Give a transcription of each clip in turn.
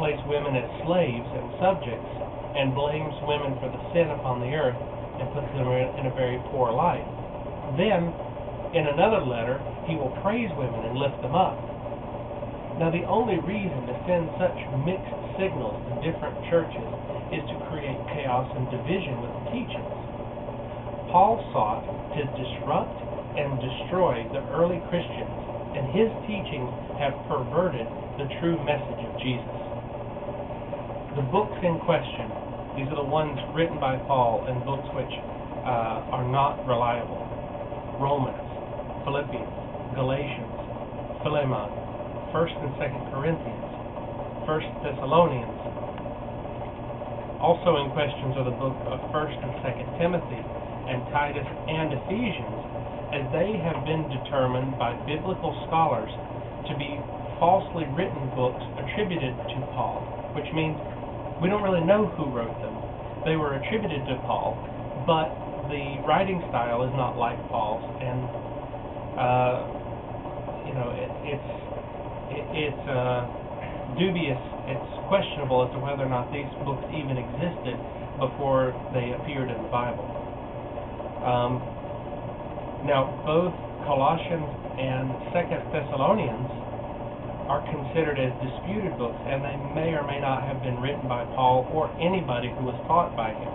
place women as slaves and subjects, and blames women for the sin upon the earth, and puts them in a very poor light. Then, in another letter, he will praise women and lift them up. Now, the only reason to send such mixed signals to different churches is to create chaos and division with the teachings. Paul sought to disrupt and destroy the early Christians, and his teachings have perverted the true message of Jesus. The books in question, these are the ones written by Paul, and books which are not reliable: Romans, Philippians, Galatians, Philemon, 1st and 2nd Corinthians, 1st Thessalonians. Also in questions are the book of 1st and 2nd Timothy, and Titus and Ephesians, as they have been determined by biblical scholars to be falsely written books attributed to Paul, which means we don't really know who wrote them. They were attributed to Paul, but the writing style is not like Paul's, and it's dubious. It's questionable as to whether or not these books even existed before they appeared in the Bible. Now, both Colossians and 2nd Thessalonians are considered as disputed books, and they may or may not have been written by Paul or anybody who was taught by him.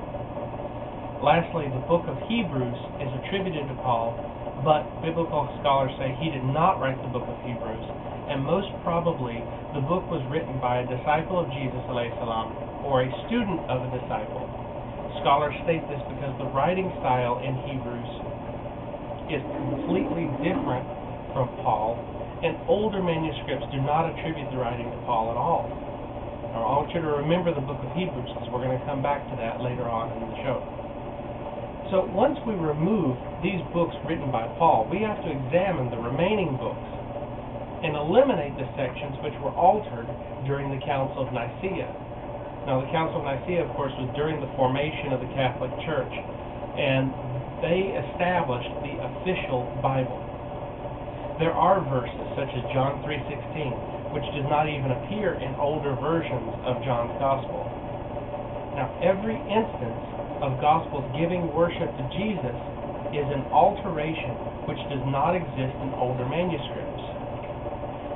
Lastly, the book of Hebrews is attributed to Paul, but biblical scholars say he did not write the book of Hebrews, and most probably the book was written by a disciple of Jesus alayhi salam, or a student of a disciple. Scholars state this because the writing style in Hebrews is completely different from Paul, and older manuscripts do not attribute the writing to Paul at all. Now, I want you to remember the book of Hebrews, because we're going to come back to that later on in the show. So once we remove these books written by Paul, we have to examine the remaining books and eliminate the sections which were altered during the Council of Nicaea. Now, the Council of Nicaea, of course, was during the formation of the Catholic Church, and they established the official Bible. There are verses, such as John 3:16, which does not even appear in older versions of John's Gospel. Now, every instance of Gospels giving worship to Jesus is an alteration which does not exist in older manuscripts.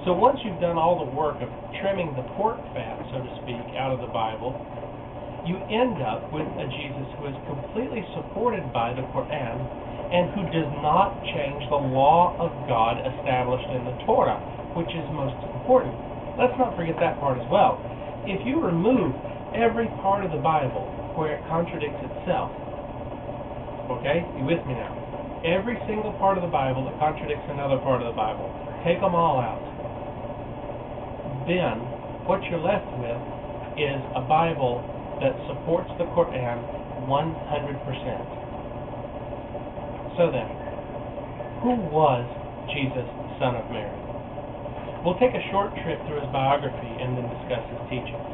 So once you've done all the work of trimming the pork fat, so to speak, out of the Bible, you end up with a Jesus who is completely supported by the Qur'an and who does not change the law of God established in the Torah, which is most important. Let's not forget that part as well. If you remove every part of the Bible where it contradicts itself, okay, you with me now? Every single part of the Bible that contradicts another part of the Bible, take them all out. Then what you're left with is a Bible that supports the Qur'an 100%. So then, who was Jesus, son of Mary? We'll take a short trip through his biography and then discuss his teachings.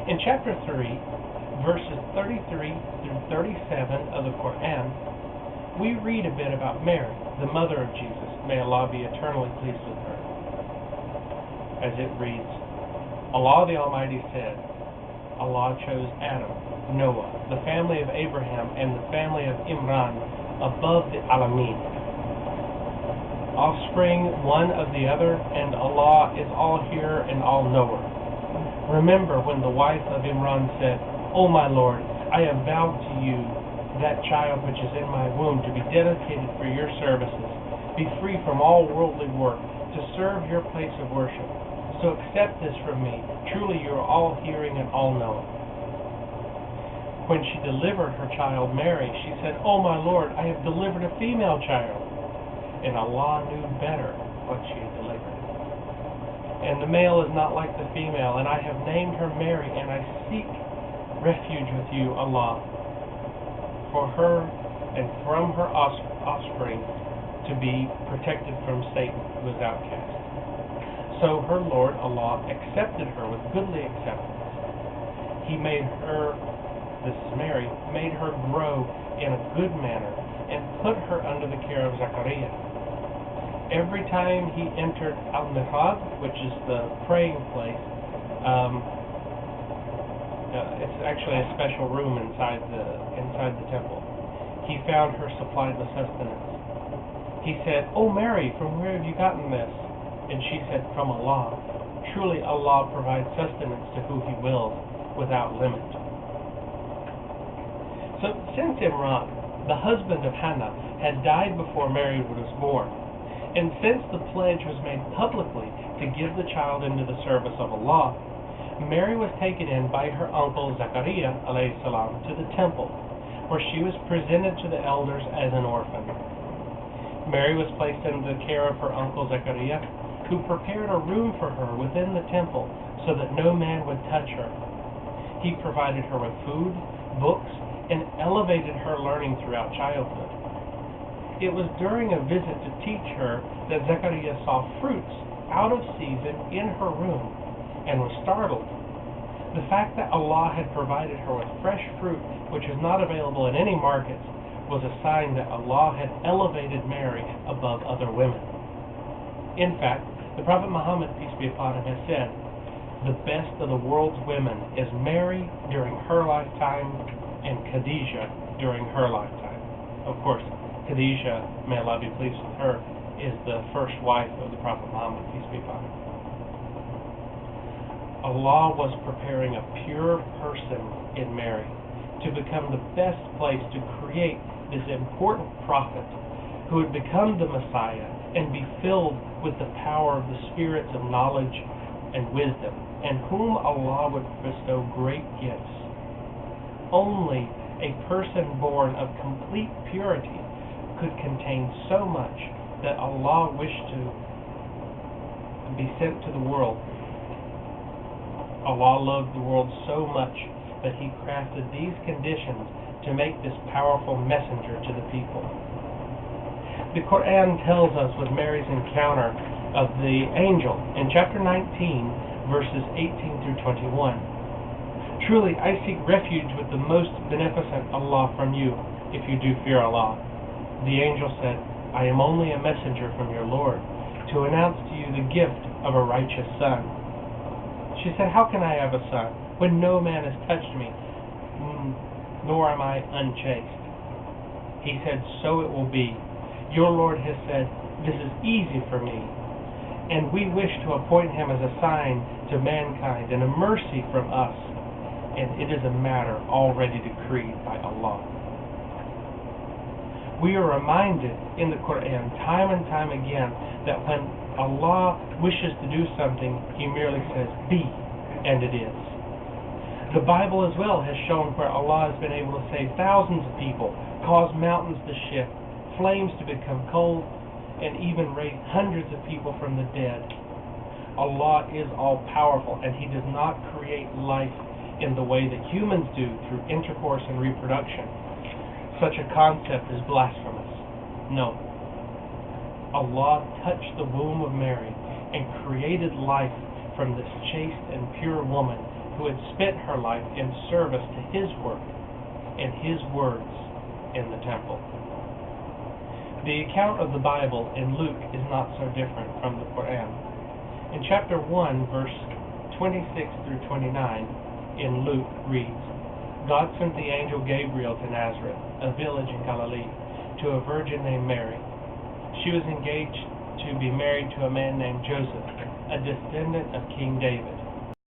In chapter 3, verses 33 through 37 of the Qur'an, we read a bit about Mary, the mother of Jesus. May Allah be eternally pleased with her. As it reads, Allah the Almighty said, Allah chose Adam, Noah, the family of Abraham, and the family of Imran above the Alamin, offspring one of the other, and Allah is all-hearer and all-knower. Remember when the wife of Imran said, O my Lord, I have vowed to you that child which is in my womb to be dedicated for your services, be free from all worldly work, to serve your place of worship. So accept this from me. Truly you are all-hearing and all-knowing. When she delivered her child Mary, she said, O my Lord, I have delivered a female child. And Allah knew better what she had delivered. And the male is not like the female, and I have named her Mary, and I seek refuge with you, Allah, for her and from her offspring to be protected from Satan, who is outcast. So her Lord, Allah, accepted her with goodly acceptance. He made her, this is Mary, made her grow in a good manner and put her under the care of Zachariah. Every time he entered Al-Mihrab, which is the praying place, It's actually a special room inside the temple. He found her supplied with sustenance. He said, "Oh Mary, from where have you gotten this?" And she said, "From Allah. Truly Allah provides sustenance to who He wills, without limit." So since Imran, the husband of Hannah, had died before Mary was born, and since the pledge was made publicly to give the child into the service of Allah, Mary was taken in by her uncle Zachariah alayhi salam to the temple, where she was presented to the elders as an orphan. Mary was placed in the care of her uncle Zachariah, who prepared a room for her within the temple so that no man would touch her. He provided her with food, books, and elevated her learning throughout childhood. It was during a visit to teach her that Zechariah saw fruits out of season in her room and was startled. The fact that Allah had provided her with fresh fruit, which is not available in any markets, was a sign that Allah had elevated Mary above other women. In fact, the Prophet Muhammad, peace be upon him, has said, "The best of the world's women is Mary during her lifetime and Khadijah during her lifetime." Of course, Khadijah, may Allah be pleased with her, is the first wife of the Prophet Muhammad, peace be upon him. Allah was preparing a pure person in Mary to become the best place to create this important prophet who would become the Messiah and be filled with the power of the spirits of knowledge and wisdom, and whom Allah would bestow great gifts. Only a person born of complete purity could contain so much that Allah wished to be sent to the world. Allah loved the world so much that He crafted these conditions to make this powerful messenger to the people. The Qur'an tells us with Mary's encounter of the angel in chapter 19, verses 18 through 21. "Truly I seek refuge with the most beneficent Allah from you, if you do fear Allah." The angel said, "I am only a messenger from your Lord, to announce to you the gift of a righteous son." She said, "How can I have a son, when no man has touched me, nor am I unchaste?" He said, "So it will be. Your Lord has said, this is easy for me, and we wish to appoint him as a sign to mankind and a mercy from us, and it is a matter already decreed by Allah." We are reminded in the Qur'an time and time again that when Allah wishes to do something, He merely says, "Be," and it is. The Bible as well has shown where Allah has been able to save thousands of people, cause mountains to shift, flames to become cold, and even raise hundreds of people from the dead. Allah is all-powerful, and He does not create life in the way that humans do through intercourse and reproduction. Such a concept is blasphemous. No. Allah touched the womb of Mary and created life from this chaste and pure woman who had spent her life in service to His work and His words in the temple. The account of the Bible in Luke is not so different from the Qur'an. In chapter 1, verse 26 through 29, in Luke reads, "God sent the angel Gabriel to Nazareth, a village in Galilee, to a virgin named Mary. She was engaged to be married to a man named Joseph, a descendant of King David.